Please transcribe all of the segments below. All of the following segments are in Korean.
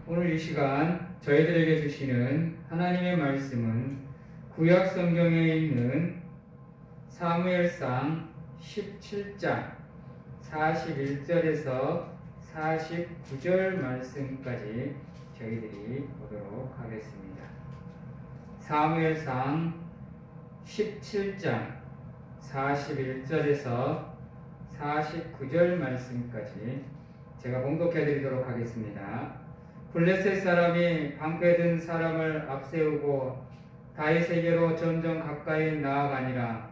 오늘 이 시간 저희들에게 주시는 하나님의 말씀은 구약 성경에 있는 사무엘상 17장 41절에서 49절 말씀까지 저희들이 보도록 하겠습니다. 사무엘상 17장 41절에서 49절 말씀까지 제가 봉독해 드리도록 하겠습니다. 블레셋 사람이 방패든 사람을 앞세우고 다윗에게로 점점 가까이 나아가니라.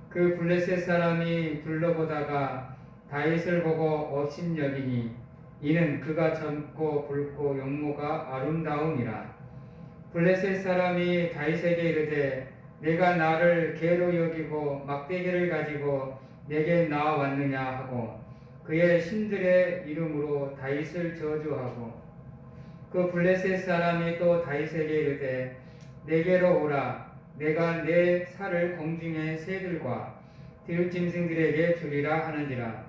그 블레셋 사람이 둘러보다가 다윗을 보고 업신여기니 이는 그가 젊고 붉고 용모가 아름다움이라. 블레셋 사람이 다윗에게 이르되 내가 나를 개로 여기고 막대기를 가지고 내게 나와왔느냐 하고 그의 신들의 이름으로 다윗을 저주하고 그 블레셋 사람이 또 다윗에게 이르되 내게로 오라. 내가 내 살을 공중의 새들과 들짐승들에게 주리라 하는지라.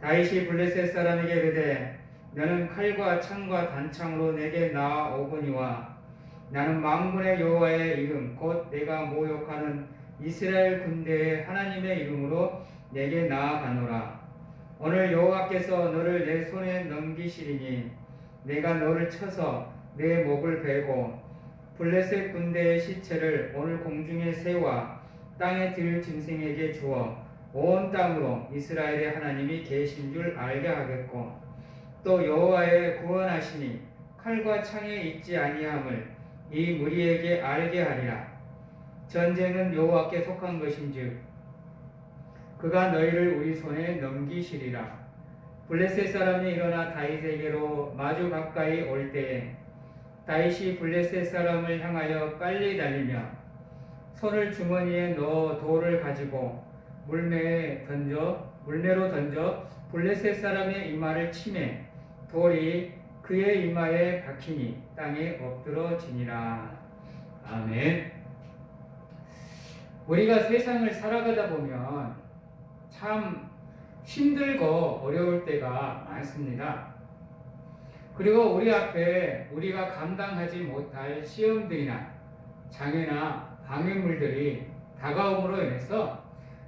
다윗이 블레셋 사람에게 이르되 너는 칼과 창과 단창으로 내게 나아오거니와 나는 만군의 여호와의 이름 곧 내가 모욕하는 이스라엘 군대의 하나님의 이름으로 내게 나아가노라. 오늘 여호와께서 너를 내 손에 넘기시리니 내가 너를 쳐서 내 목을 베고 블레셋 군대의 시체를 오늘 공중의 새와 땅에 들 짐승에게 주어 온 땅으로 이스라엘의 하나님이 계신 줄 알게 하겠고 또 여호와의 구원하시니 칼과 창에 있지 아니함을 이 무리에게 알게 하리라. 전쟁은 여호와께 속한 것인즉 그가 너희를 우리 손에 넘기시리라. 블레셋 사람이 일어나 다윗에게로 마주 가까이 올 때에 다윗이 블레셋 사람을 향하여 빨리 달리며 손을 주머니에 넣어 돌을 가지고 물매로 던져 블레셋 사람의 이마를 치매 돌이 그의 이마에 박히니 땅에 엎드러지니라. 아멘. 우리가 세상을 살아가다 보면 참 힘들고 어려울 때가 많습니다. 그리고 우리 앞에 우리가 감당하지 못할 시험들이나 장애나 방해물들이 다가옴으로 인해서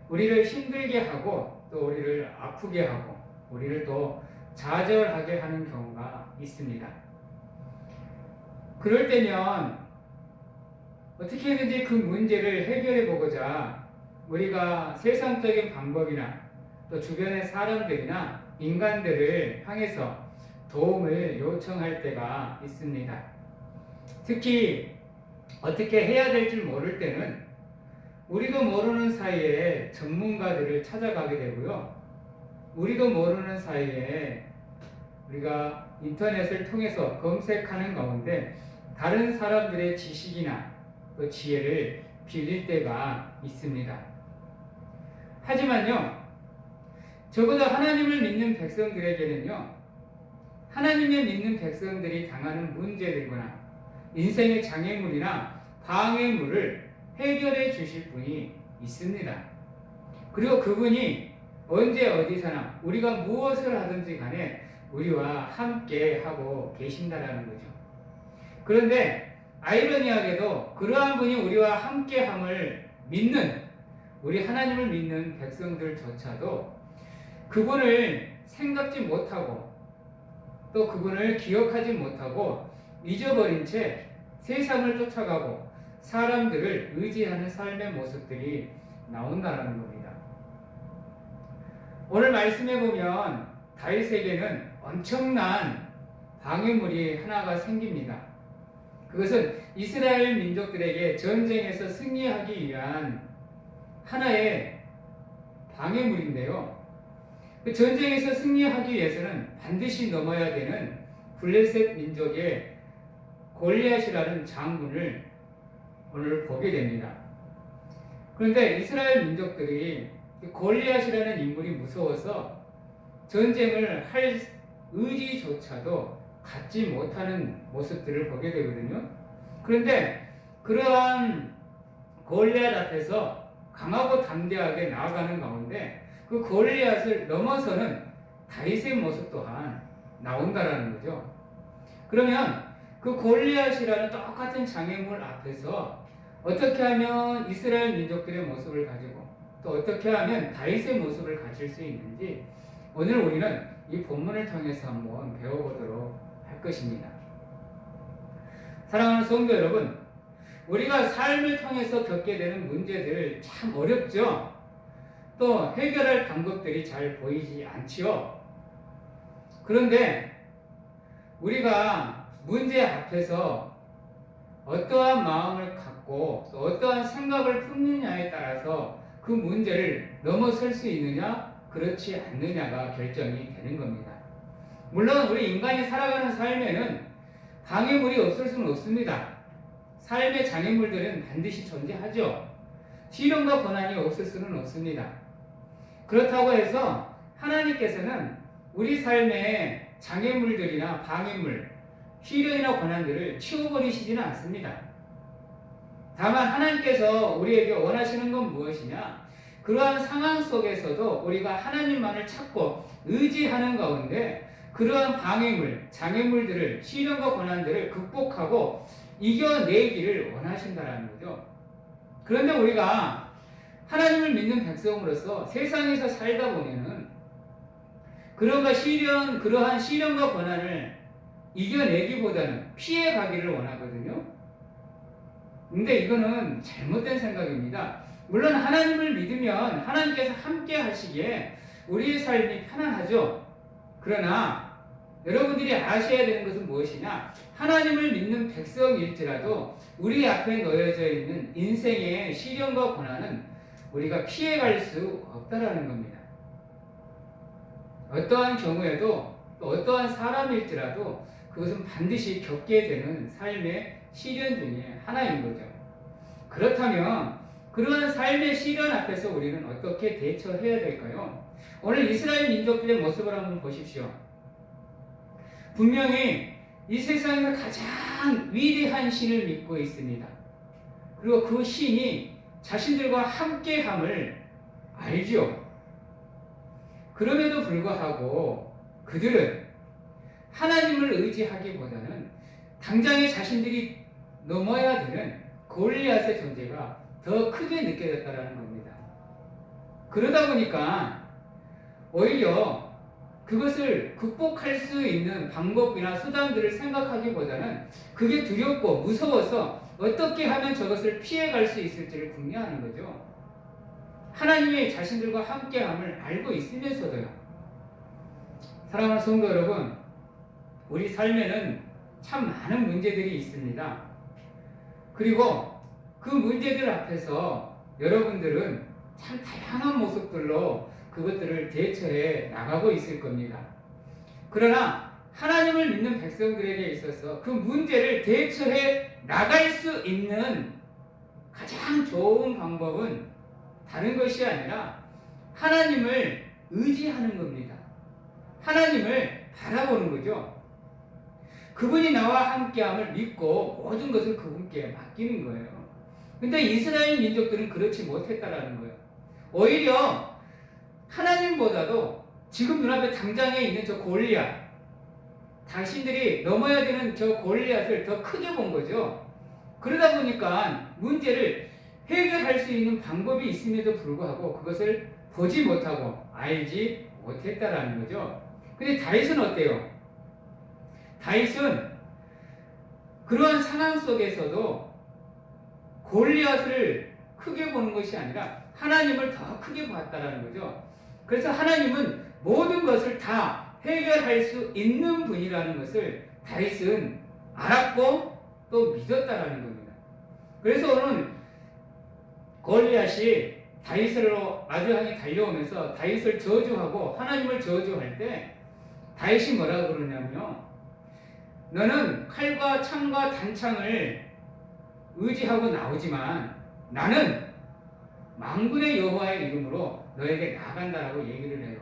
우리를 힘들게 하고 또 우리를 아프게 하고 우리를 또 좌절하게 하는 경우가 있습니다. 그럴 때면 어떻게든지 그 문제를 해결해 보고자 우리가 세상적인 방법이나 또 주변의 사람들이나 인간들을 향해서 도움을 요청할 때가 있습니다. 특히 어떻게 해야 될지 모를 때는 우리도 모르는 사이에 전문가들을 찾아가게 되고요. 우리도 모르는 사이에 우리가 인터넷을 통해서 검색하는 가운데 다른 사람들의 지식이나 또 지혜를 빌릴 때가 있습니다. 하지만요, 적어도 하나님을 믿는 백성들에게는요, 하나님을 믿는 백성들이 당하는 문제들거나 인생의 장애물이나 방해물을 해결해 주실 분이 있습니다. 그리고 그분이 언제 어디서나 우리가 무엇을 하든지 간에 우리와 함께 하고 계신다라는 거죠. 그런데 아이러니하게도 그러한 분이 우리와 함께함을 믿는 우리 하나님을 믿는 백성들조차도 그분을 생각지 못하고 또 그분을 기억하지 못하고 잊어버린 채 세상을 쫓아가고 사람들을 의지하는 삶의 모습들이 나온다는 겁니다. 오늘 말씀해 보면 다윗에게는 엄청난 방해물이 하나가 생깁니다. 그것은 이스라엘 민족들에게 전쟁에서 승리하기 위한 하나의 방해물인데요. 그 전쟁에서 승리하기 위해서는 반드시 넘어야 되는 블레셋 민족의 골리앗이라는 장군을 오늘 보게 됩니다. 그런데 이스라엘 민족들이 골리앗이라는 인물이 무서워서 전쟁을 할 의지조차도 갖지 못하는 모습들을 보게 되거든요. 그런데 그러한 골리앗 앞에서 강하고 담대하게 나아가는 가운데 그 골리앗을 넘어서는 다윗의 모습 또한 나온다라는 거죠. 그러면 그 골리앗이라는 똑같은 장애물 앞에서 어떻게 하면 이스라엘 민족들의 모습을 가지고 또 어떻게 하면 다윗의 모습을 가질 수 있는지 오늘 우리는 이 본문을 통해서 한번 배워보도록 할 것입니다. 사랑하는 성도 여러분, 우리가 삶을 통해서 겪게 되는 문제들 참 어렵죠? 또 해결할 방법들이 잘 보이지 않지요? 그런데 우리가 문제 앞에서 어떠한 마음을 갖고 또 어떠한 생각을 품느냐에 따라서 그 문제를 넘어설 수 있느냐 그렇지 않느냐가 결정이 되는 겁니다. 물론 우리 인간이 살아가는 삶에는 방해물이 없을 수는 없습니다. 삶의 장애물들은 반드시 존재하죠. 시련과 고난이 없을 수는 없습니다. 그렇다고 해서 하나님께서는 우리 삶의 장애물들이나 방해물, 시련이나 고난들을 치워버리시지는 않습니다. 다만 하나님께서 우리에게 원하시는 건 무엇이냐? 그러한 상황 속에서도 우리가 하나님만을 찾고 의지하는 가운데 그러한 방해물, 장애물들을, 시련과 고난들을 극복하고 이겨내기를 원하신다는 거죠. 그런데 우리가 하나님을 믿는 백성으로서 세상에서 살다 보면은 그러한 시련과 고난을 이겨내기보다는 피해가기를 원하거든요. 근데 이거는 잘못된 생각입니다. 물론 하나님을 믿으면 하나님께서 함께 하시기에 우리의 삶이 편안하죠. 그러나 여러분들이 아셔야 되는 것은 무엇이냐? 하나님을 믿는 백성일지라도 우리 앞에 놓여져 있는 인생의 시련과 고난은 우리가 피해갈 수 없다라는 겁니다. 어떠한 경우에도 또 어떠한 사람일지라도 그것은 반드시 겪게 되는 삶의 시련 중에 하나인 거죠. 그렇다면 그러한 삶의 시련 앞에서 우리는 어떻게 대처해야 될까요? 오늘 이스라엘 민족들의 모습을 한번 보십시오. 분명히 이 세상에서 가장 위대한 신을 믿고 있습니다. 그리고 그 신이 자신들과 함께함을 알죠. 그럼에도 불구하고 그들은 하나님을 의지하기보다는 당장에 자신들이 넘어야 되는 골리앗의 존재가 더 크게 느껴졌다는 겁니다. 그러다 보니까 오히려 그것을 극복할 수 있는 방법이나 수단들을 생각하기보다는 그게 두렵고 무서워서 어떻게 하면 저것을 피해갈 수 있을지를 궁리하는 거죠. 하나님이 자신들과 함께함을 알고 있으면서도요. 사랑하는 성도 여러분, 우리 삶에는 참 많은 문제들이 있습니다. 그리고 그 문제들 앞에서 여러분들은 참 다양한 모습들로 그것들을 대처해 나가고 있을 겁니다. 그러나 하나님을 믿는 백성들에게 있어서 그 문제를 대처해 나갈 수 있는 가장 좋은 방법은 다른 것이 아니라 하나님을 의지하는 겁니다. 하나님을 바라보는 거죠. 그분이 나와 함께함을 믿고 모든 것을 그분께 맡기는 거예요. 근데 이스라엘 민족들은 그렇지 못했다라는 거예요. 오히려 하나님보다도 지금 눈앞에 당장에 있는 저 골리앗, 당신들이 넘어야 되는 저 골리앗을 더 크게 본 거죠. 그러다 보니까 문제를 해결할 수 있는 방법이 있음에도 불구하고 그것을 보지 못하고 알지 못했다라는 거죠. 근데 다윗은 어때요? 다윗은 그러한 상황 속에서도 골리앗을 크게 보는 것이 아니라 하나님을 더 크게 봤다라는 거죠. 그래서 하나님은 모든 것을 다 해결할 수 있는 분이라는 것을 다윗은 알았고 또 믿었다라는 겁니다. 그래서 오늘 골리앗이 다윗으로 마주 향해 달려오면서 다윗을 저주하고 하나님을 저주할 때 다윗이 뭐라고 그러냐면요. 너는 칼과 창과 단창을 의지하고 나오지만 나는 만군의 여호와의 이름으로 너에게 나간다라고 얘기를 해요.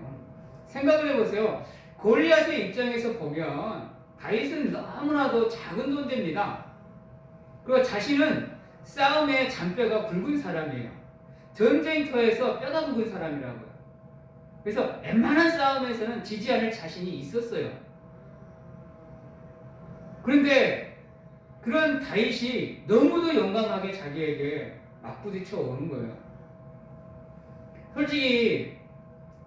생각을 해보세요. 골리앗의 입장에서 보면 다윗은 너무나도 작은 존재입니다. 그리고 자신은 싸움의 잔뼈가 굵은 사람이에요. 전쟁터에서 뼈가 굵은 사람이라고요. 그래서 웬만한 싸움에서는 지지 않을 자신이 있었어요. 그런데 그런 다윗이 너무도 용감하게 자기에게 맞부딪혀 오는 거예요. 솔직히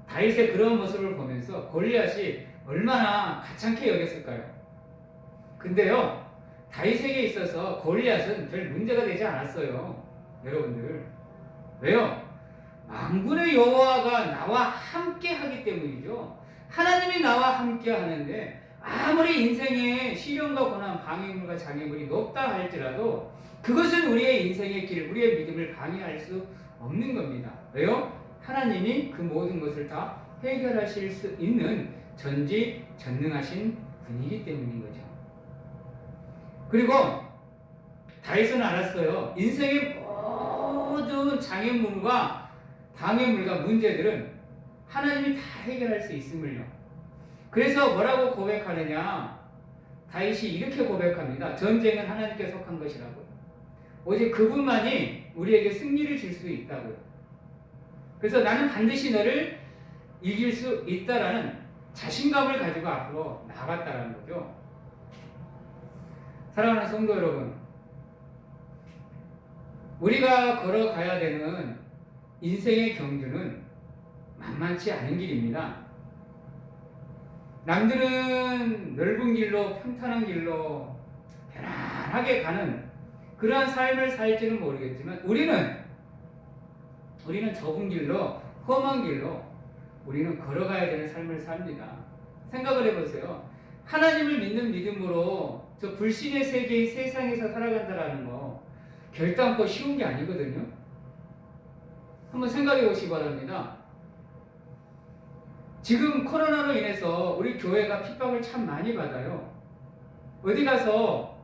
다윗의 그런 모습을 보면서 골리앗이 얼마나 가찮게 여겼을까요? 근데요, 다윗에게 있어서 골리앗은 별 문제가 되지 않았어요. 여러분들. 왜요? 만군의 여호와가 나와 함께 하기 때문이죠. 하나님이 나와 함께 하는데 아무리 인생의 시련과 고난, 방해물과 장애물이 높다 할지라도 그것은 우리의 인생의 길, 우리의 믿음을 방해할 수 없는 겁니다. 왜요? 하나님이 그 모든 것을 다 해결하실 수 있는 전지전능하신 분이기 때문인 거죠. 그리고 다윗은 알았어요. 인생의 모든 장애물과 방해물과 문제들은 하나님이 다 해결할 수 있음을요. 그래서 뭐라고 고백하느냐? 다윗이 이렇게 고백합니다. 전쟁은 하나님께 속한 것이라고요. 오직 그분만이 우리에게 승리를 줄 수 있다고요. 그래서 나는 반드시 너를 이길 수 있다라는 자신감을 가지고 앞으로 나갔다라는 거죠. 사랑하는 성도 여러분, 우리가 걸어가야 되는 인생의 경주는 만만치 않은 길입니다. 남들은 넓은 길로, 평탄한 길로 편안하게 가는 그러한 삶을 살지는 모르겠지만 우리는 좁은 길로, 험한 길로 우리는 걸어가야 되는 삶을 삽니다. 생각을 해보세요. 하나님을 믿는 믿음으로 저 불신의 세계의 세상에서 살아간다라는 거 결단코 쉬운 게 아니거든요. 한번 생각해 보시기 바랍니다. 지금 코로나로 인해서 우리 교회가 핍박을 참 많이 받아요. 어디 가서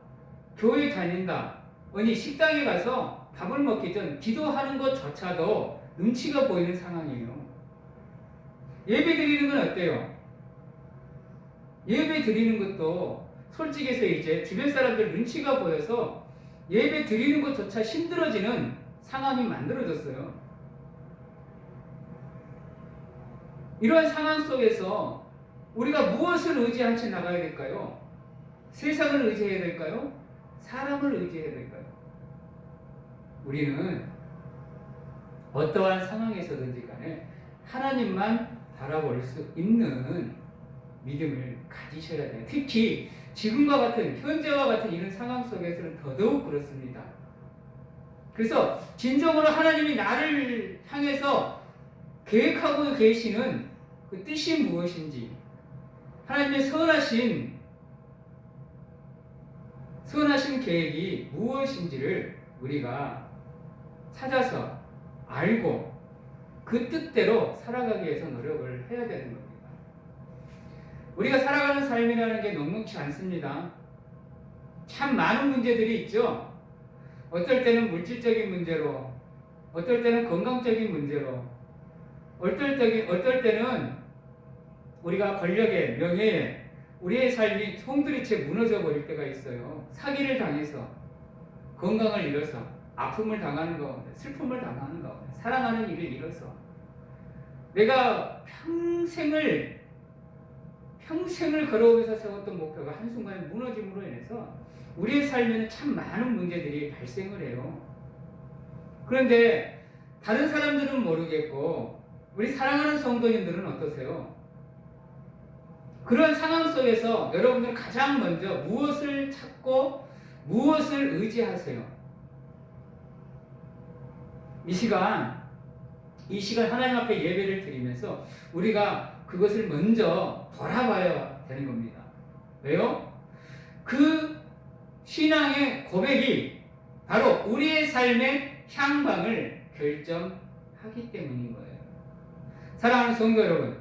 교회 다닌다, 어디 식당에 가서 밥을 먹기 전 기도하는 것조차도 눈치가 보이는 상황이에요. 예배 드리는 건 어때요? 예배 드리는 것도 솔직해서 이제 주변 사람들 눈치가 보여서 예배 드리는 것조차 힘들어지는 상황이 만들어졌어요. 이러한 상황 속에서 우리가 무엇을 의지한 채 나가야 될까요? 세상을 의지해야 될까요? 사람을 의지해야 될까요? 우리는 어떠한 상황에서든지 간에 하나님만 바라볼 수 있는 믿음을 가지셔야 돼요. 특히 지금과 같은, 현재와 같은 이런 상황 속에서는 더더욱 그렇습니다. 그래서 진정으로 하나님이 나를 향해서 계획하고 계시는 그 뜻이 무엇인지, 하나님의 선하신 계획이 무엇인지를 우리가 찾아서 알고 그 뜻대로 살아가기 위해서 노력을 해야 되는 겁니다. 우리가 살아가는 삶이라는 게 녹록지 않습니다. 참 많은 문제들이 있죠. 어떨 때는 물질적인 문제로, 어떨 때는 건강적인 문제로, 어떨 때는 우리가 권력에, 명예에 우리의 삶이 송두리째 무너져 버릴 때가 있어요. 사기를 당해서, 건강을 잃어서, 아픔을 당하는 가운데, 슬픔을 당하는 가운데, 사랑하는 일을 잃어서 내가 평생을 걸어오면서 세웠던 목표가 한순간에 무너짐으로 인해서 우리의 삶에는 참 많은 문제들이 발생을 해요. 그런데 다른 사람들은 모르겠고 우리 사랑하는 성도님들은 어떠세요? 그런 상황 속에서 여러분들은 가장 먼저 무엇을 찾고 무엇을 의지하세요? 이 시간 하나님 앞에 예배를 드리면서 우리가 그것을 먼저 돌아봐야 되는 겁니다. 왜요? 그 신앙의 고백이 바로 우리의 삶의 향방을 결정하기 때문인 거예요. 사랑하는 성도 여러분,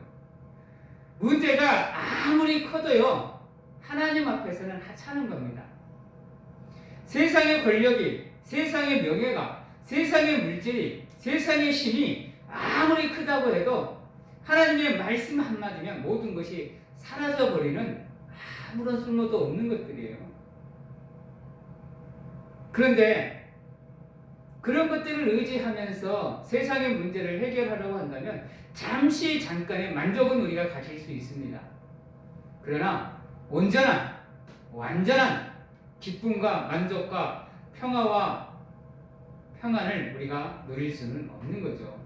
문제가 아무리 커도요, 하나님 앞에서는 하찮은 겁니다. 세상의 권력이, 세상의 명예가, 세상의 물질이, 세상의 힘이 아무리 크다고 해도 하나님의 말씀 한마디면 모든 것이 사라져버리는 아무런 쓸모도 없는 것들이에요. 그런데 그런 것들을 의지하면서 세상의 문제를 해결하려고 한다면 잠깐의 만족은 우리가 가질 수 있습니다. 그러나 온전한 완전한 기쁨과 만족과 평안을 우리가 누릴 수는 없는 거죠.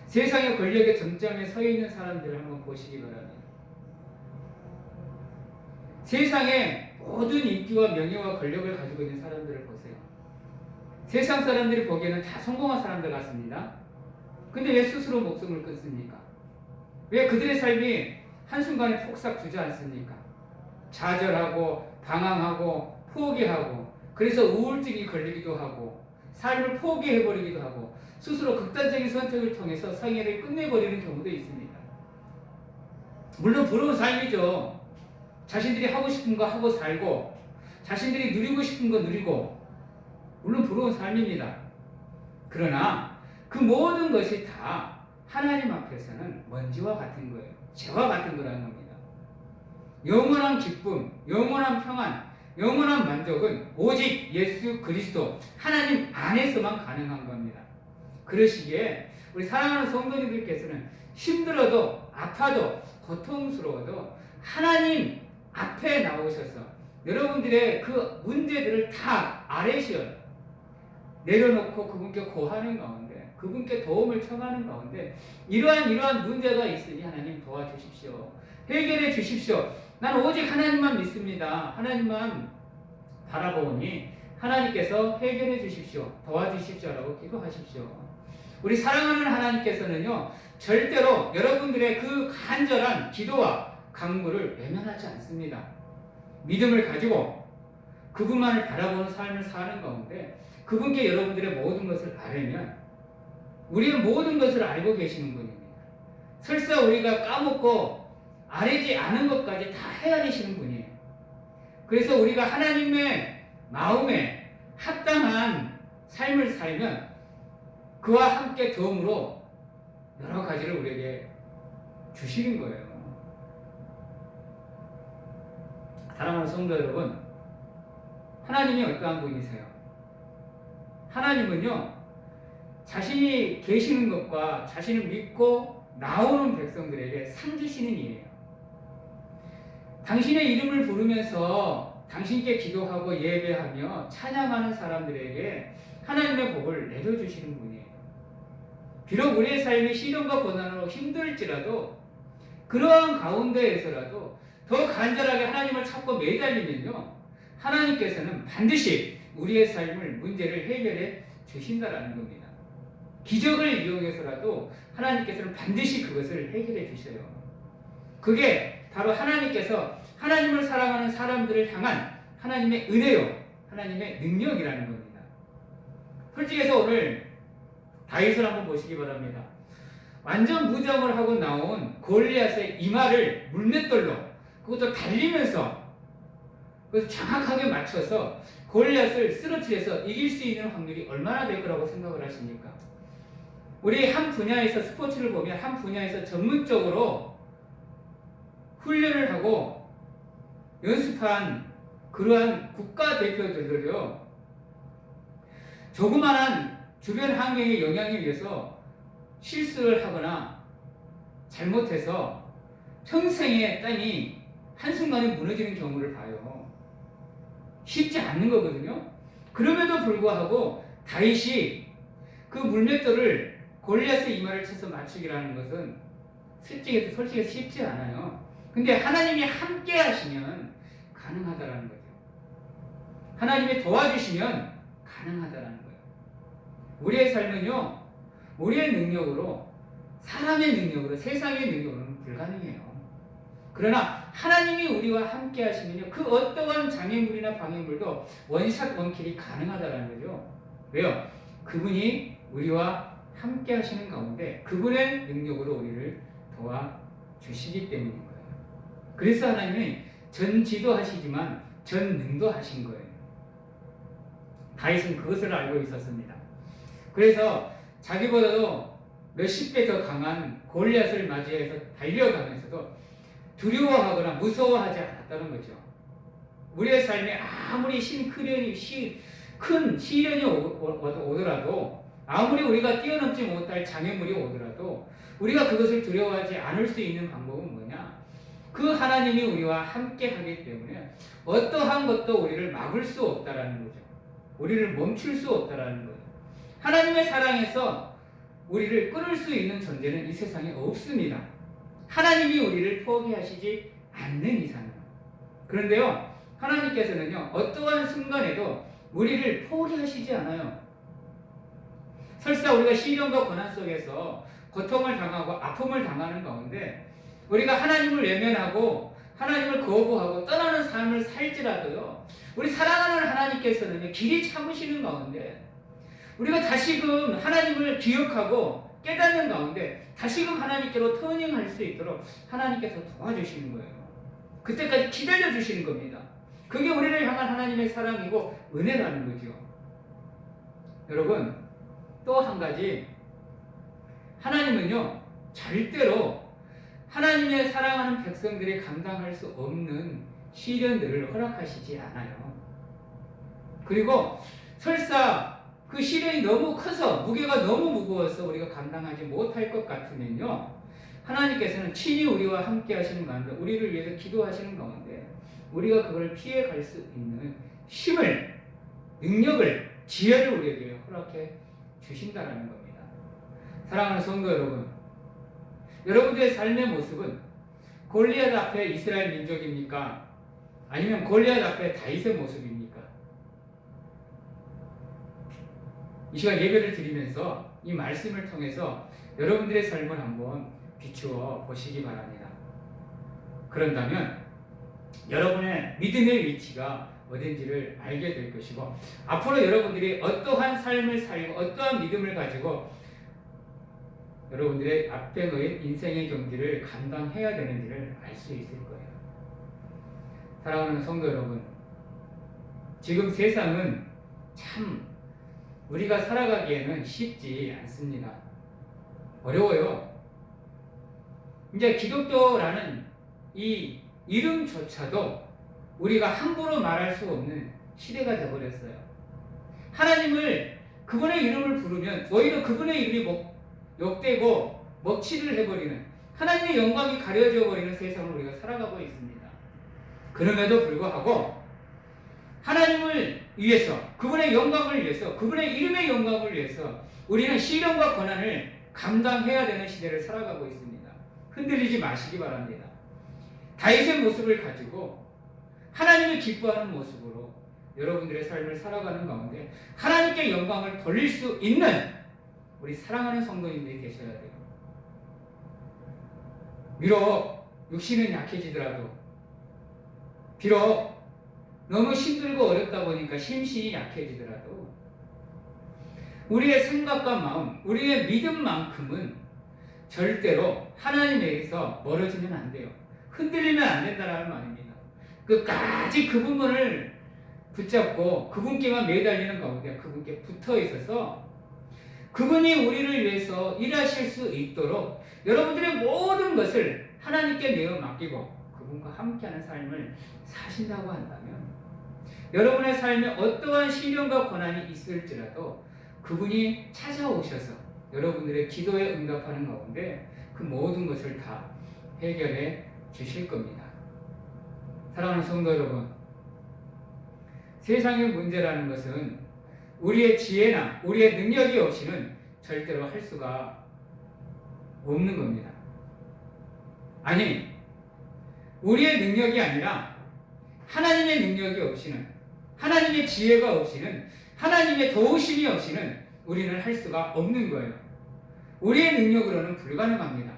세상의 권력의 정점에 서 있는 사람들을 한번 보시기 바랍니다. 세상의 모든 인기와 명예와 권력을 가지고 있는 사람들을 보세요. 세상 사람들이 보기에는 다 성공한 사람들 같습니다. 근데 왜 스스로 목숨을 끊습니까? 왜 그들의 삶이 한순간에 폭삭 주지 않습니까? 좌절하고 방황하고 포기하고, 그래서 우울증이 걸리기도 하고 삶을 포기해버리기도 하고 스스로 극단적인 선택을 통해서 생애를 끝내버리는 경우도 있습니다. 물론 부러운 삶이죠. 자신들이 하고 싶은 거 하고 살고 자신들이 누리고 싶은 거 누리고, 물론 부러운 삶입니다. 그러나 그 모든 것이 다 하나님 앞에서는 먼지와 같은 거예요. 재와 같은 거라는 겁니다. 영원한 기쁨, 영원한 평안, 영원한 만족은 오직 예수 그리스도 하나님 안에서만 가능한 겁니다. 그러시기에 우리 사랑하는 성도님들께서는 힘들어도 아파도 고통스러워도 하나님 앞에 나오셔서 여러분들의 그 문제들을 다 아래시어 내려놓고 그분께 고하는 가운데, 그분께 도움을 청하는 가운데 이러한 문제가 있으니 하나님 도와주십시오, 해결해 주십시오. 난 오직 하나님만 믿습니다. 하나님만 바라보니 하나님께서 해결해 주십시오, 도와주십시오라고 기도하십시오. 우리 사랑하는 하나님께서는요, 절대로 여러분들의 그 간절한 기도와 강구를 외면하지 않습니다. 믿음을 가지고 그분만을 바라보는 삶을 사는 가운데 그분께 여러분들의 모든 것을 아뢰면 우리의 모든 것을 알고 계시는 분입니다. 설사 우리가 까먹고 아뢰지 않은 것까지 다 헤아리시는 분이에요. 그래서 우리가 하나님의 마음에 합당한 삶을 살면 그와 함께 덤으로 여러 가지를 우리에게 주시는 거예요. 사랑하는 성도 여러분, 하나님이 어떠한 분이세요? 하나님은요, 자신이 계시는 것과 자신을 믿고 나오는 백성들에게 상 주시는 이에요. 당신의 이름을 부르면서 당신께 기도하고 예배하며 찬양하는 사람들에게 하나님의 복을 내려주시는 분이에요. 비록 우리의 삶이 시련과 고난으로 힘들지라도 그러한 가운데에서라도 더 간절하게 하나님을 찾고 매달리면요, 하나님께서는 반드시 우리의 삶을 문제를 해결해 주신다라는 겁니다. 기적을 이용해서라도 하나님께서는 반드시 그것을 해결해 주셔요. 그게 바로 하나님께서 하나님을 사랑하는 사람들을 향한 하나님의 은혜요, 하나님의 능력이라는 겁니다. 솔직히 해서 오늘 다윗을 한번 보시기 바랍니다. 완전 무장을 하고 나온 골리앗의 이마를 물맷돌로, 그것도 달리면서 그래서 정확하게 맞춰서 골리앗을 쓰러뜨려서 이길 수 있는 확률이 얼마나 될 거라고 생각을 하십니까? 우리 한 분야에서 스포츠를 보면 한 분야에서 전문적으로 훈련을 하고 연습한 그러한 국가대표들도요, 조그마한 주변 환경의 영향에 의해서 실수를 하거나 잘못해서 평생의 땅이 한순간에 무너지는 경우를 봐요. 쉽지 않는 거거든요. 그럼에도 불구하고 다윗이 그 물맷돌을 골리앗의 이마를 쳐서 맞추기라는 것은 솔직히 쉽지 않아요. 근데 하나님이 함께 하시면 가능하다라는 거죠. 하나님이 도와주시면 가능하다라는 거예요. 우리의 삶은요, 우리의 능력으로, 사람의 능력으로, 세상의 능력으로는 불가능해요. 그러나 하나님이 우리와 함께 하시면요, 그 어떠한 장애물이나 방해물도 원샷 원킬이 가능하다라는 거죠. 왜요? 그분이 우리와 함께 하시는 가운데 그분의 능력으로 우리를 도와주시기 때문인 거예요. 그래서 하나님은 전지도 하시지만 전능도 하신 거예요. 다윗은 그것을 알고 있었습니다. 그래서 자기보다도 몇십 배 더 강한 골리앗을 맞이해서 달려가면서도 두려워하거나 무서워하지 않았다는 거죠. 우리의 삶에 아무리 큰 시련이 오더라도, 아무리 우리가 뛰어넘지 못할 장애물이 오더라도 우리가 그것을 두려워하지 않을 수 있는 방법은 뭐냐? 그 하나님이 우리와 함께 하기 때문에 어떠한 것도 우리를 막을 수 없다라는 거죠. 우리를 멈출 수 없다라는 거죠. 하나님의 사랑에서 우리를 끊을 수 있는 존재는 이 세상에 없습니다. 하나님이 우리를 포기하시지 않는 이상은. 그런데요, 하나님께서는요, 어떠한 순간에도 우리를 포기하시지 않아요. 설사 우리가 시련과 고난 속에서 고통을 당하고 아픔을 당하는 가운데 우리가 하나님을 외면하고 하나님을 거부하고 떠나는 삶을 살지라도요, 우리 사랑하는 하나님께서는 길이 참으시는 가운데 우리가 다시금 하나님을 기억하고 깨닫는 가운데 다시금 하나님께로 터닝할 수 있도록 하나님께서 도와주시는 거예요. 그때까지 기다려 주시는 겁니다. 그게 우리를 향한 하나님의 사랑이고 은혜라는 거죠. 여러분, 또 한 가지, 하나님은요, 절대로 하나님의 사랑하는 백성들이 감당할 수 없는 시련들을 허락하시지 않아요. 그리고 설사 그 시련이 너무 커서 무게가 너무 무거워서 우리가 감당하지 못할 것 같으면요, 하나님께서는 친히 우리와 함께 하시는 가운데 우리를 위해서 기도하시는 가운데 우리가 그걸 피해 갈 수 있는 힘을, 능력을, 지혜를 우리에게 허락해 주신다라는 겁니다. 사랑하는 성도 여러분, 여러분들의 삶의 모습은 골리앗 앞에 이스라엘 민족입니까? 아니면 골리앗 앞에 다윗의 모습입니까? 이 시간 예배를 드리면서 이 말씀을 통해서 여러분들의 삶을 한번 비추어 보시기 바랍니다. 그런다면 여러분의 믿음의 위치가 어딘지를 알게 될 것이고, 앞으로 여러분들이 어떠한 삶을 살고 어떠한 믿음을 가지고 여러분들의 앞에 놓인 인생의 경지를 감당해야 되는지를 알 수 있을 거예요. 사랑하는 성도 여러분, 지금 세상은 참 우리가 살아가기에는 쉽지 않습니다. 어려워요. 이제 기독교라는 이 이름조차도 우리가 함부로 말할 수 없는 시대가 되어버렸어요. 하나님을, 그분의 이름을 부르면 오히려 그분의 이름이 욕되고 먹칠을 해버리는, 하나님의 영광이 가려져 버리는 세상을 우리가 살아가고 있습니다. 그럼에도 불구하고 하나님을 위해서, 그분의 영광을 위해서, 그분의 이름의 영광을 위해서 우리는 시련과 고난을 감당해야 되는 시대를 살아가고 있습니다. 흔들리지 마시기 바랍니다. 다윗의 모습을 가지고 하나님을 기뻐하는 모습으로 여러분들의 삶을 살아가는 가운데 하나님께 영광을 돌릴 수 있는 우리 사랑하는 성도님들이 되셔야 돼요. 비록 육신은 약해지더라도, 비록 너무 힘들고 어렵다 보니까 심신이 약해지더라도 우리의 생각과 마음, 우리의 믿음만큼은 절대로 하나님에게서 멀어지면 안 돼요. 흔들리면 안 된다는 말입니다. 끝까지 그 부분을 붙잡고 그분께만 매달리는 가운데 그분께 붙어 있어서 그분이 우리를 위해서 일하실 수 있도록 여러분들의 모든 것을 하나님께 내어 맡기고 그분과 함께하는 삶을 사신다고 한다면 여러분의 삶에 어떠한 시련과 고난이 있을지라도 그분이 찾아오셔서 여러분들의 기도에 응답하는 가운데 그 모든 것을 다 해결해 주실 겁니다. 사랑하는 성도 여러분, 세상의 문제라는 것은 우리의 지혜나 우리의 능력이 없이는 절대로 할 수가 없는 겁니다. 아니, 우리의 능력이 아니라 하나님의 능력이 없이는, 하나님의 지혜가 없이는, 하나님의 도우심이 없이는 우리는 할 수가 없는 거예요. 우리의 능력으로는 불가능합니다.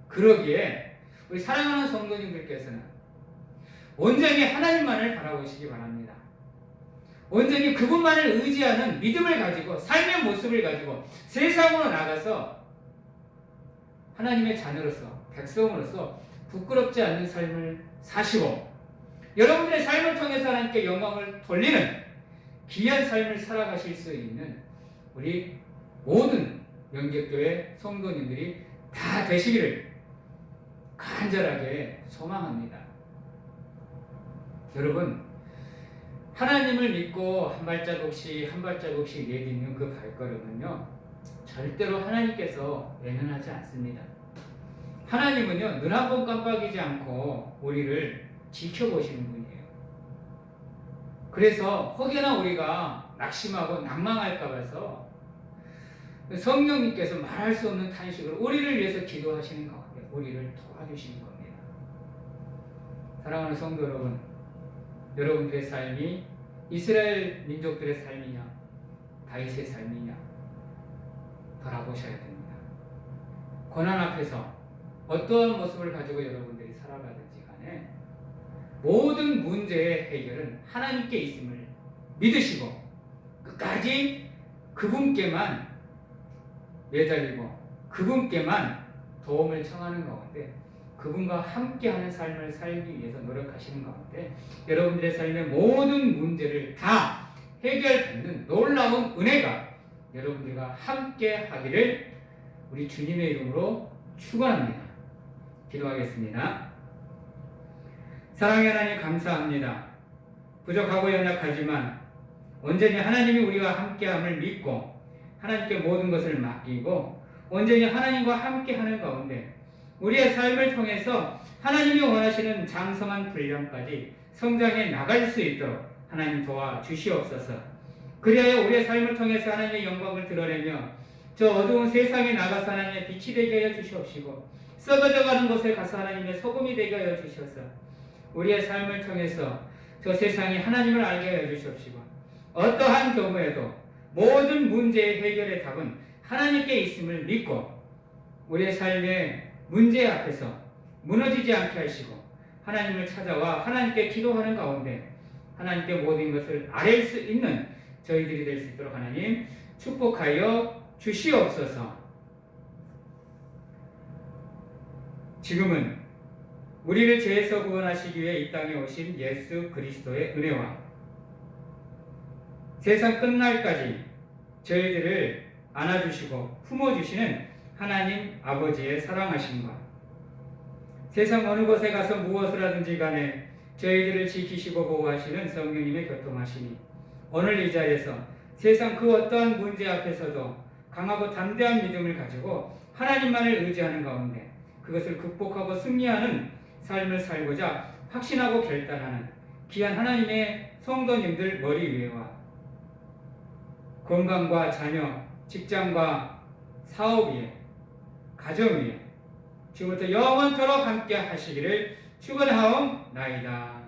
그러기에 우리 사랑하는 성도님들께서는 온전히 하나님만을 바라보시기 바랍니다. 온전히 그분만을 의지하는 믿음을 가지고 삶의 모습을 가지고 세상으로 나가서 하나님의 자녀로서, 백성으로서 부끄럽지 않는 삶을 사시고 여러분들의 삶을 통해서 하나님께 영광을 돌리는 귀한 삶을 살아가실 수 있는 우리 모든 영계교회 성도님들이 다 되시기를 간절하게 소망합니다. 여러분, 하나님을 믿고 한 발자국씩 한 발자국씩 내딛는 그 발걸음은요, 절대로 하나님께서 외면하지 않습니다. 하나님은요, 눈 한 번 깜빡이지 않고 우리를 지켜보시는 분이에요. 그래서 혹여나 우리가 낙심하고 낭망할까 봐서 성령님께서 말할 수 없는 탄식으로 우리를 위해서 기도하시는 가운데 우리를 도와주시는 겁니다. 사랑하는 성도 여러분, 여러분들의 삶이 이스라엘 민족들의 삶이냐, 다윗의 삶이냐 돌아보셔야 됩니다. 고난 앞에서 어떠한 모습을 가지고 여러분들이 살아가든지 간에 모든 문제의 해결은 하나님께 있음을 믿으시고 끝까지 그분께만 매달리고 그분께만 도움을 청하는 가운데 그분과 함께하는 삶을 살기 위해서 노력하시는 가운데 여러분들의 삶의 모든 문제를 다 해결받는 놀라운 은혜가 여러분들과 함께 하기를 우리 주님의 이름으로 축원합니다. 기도하겠습니다. 사랑의 하나님 감사합니다. 부족하고 연약하지만 온전히 하나님이 우리와 함께함을 믿고 하나님께 모든 것을 맡기고 온전히 하나님과 함께하는 가운데 우리의 삶을 통해서 하나님이 원하시는 장성한 분량까지 성장해 나갈 수 있도록 하나님 도와주시옵소서. 그리하여 우리의 삶을 통해서 하나님의 영광을 드러내며 저 어두운 세상에 나가서 하나님의 빛이 되게 하여 주시옵시고 썩어져가는 곳에 가서 하나님의 소금이 되게 하여 주셔서 우리의 삶을 통해서 저 세상이 하나님을 알게 하여 주시옵시고 어떠한 경우에도 모든 문제의 해결의 답은 하나님께 있음을 믿고 우리의 삶의 문제 앞에서 무너지지 않게 하시고 하나님을 찾아와 하나님께 기도하는 가운데 하나님께 모든 것을 아뢰 수 있는 저희들이 될 수 있도록 하나님 축복하여 주시옵소서. 지금은 우리를 죄에서 구원하시기 위해 이 땅에 오신 예수 그리스도의 은혜와 세상 끝날까지 저희들을 안아주시고 품어주시는 하나님 아버지의 사랑하심과 세상 어느 곳에 가서 무엇을 하든지 간에 저희들을 지키시고 보호하시는 성령님의 교통하심이 오늘 이 자리에서 세상 그 어떠한 문제 앞에서도 강하고 담대한 믿음을 가지고 하나님만을 의지하는 가운데 그것을 극복하고 승리하는 삶을 살고자 확신하고 결단하는 귀한 하나님의 성도님들 머리 위에와 건강과 자녀, 직장과 사업 위에, 가정 위에 지금부터 영원토록 함께 하시기를 축원하옵나이다.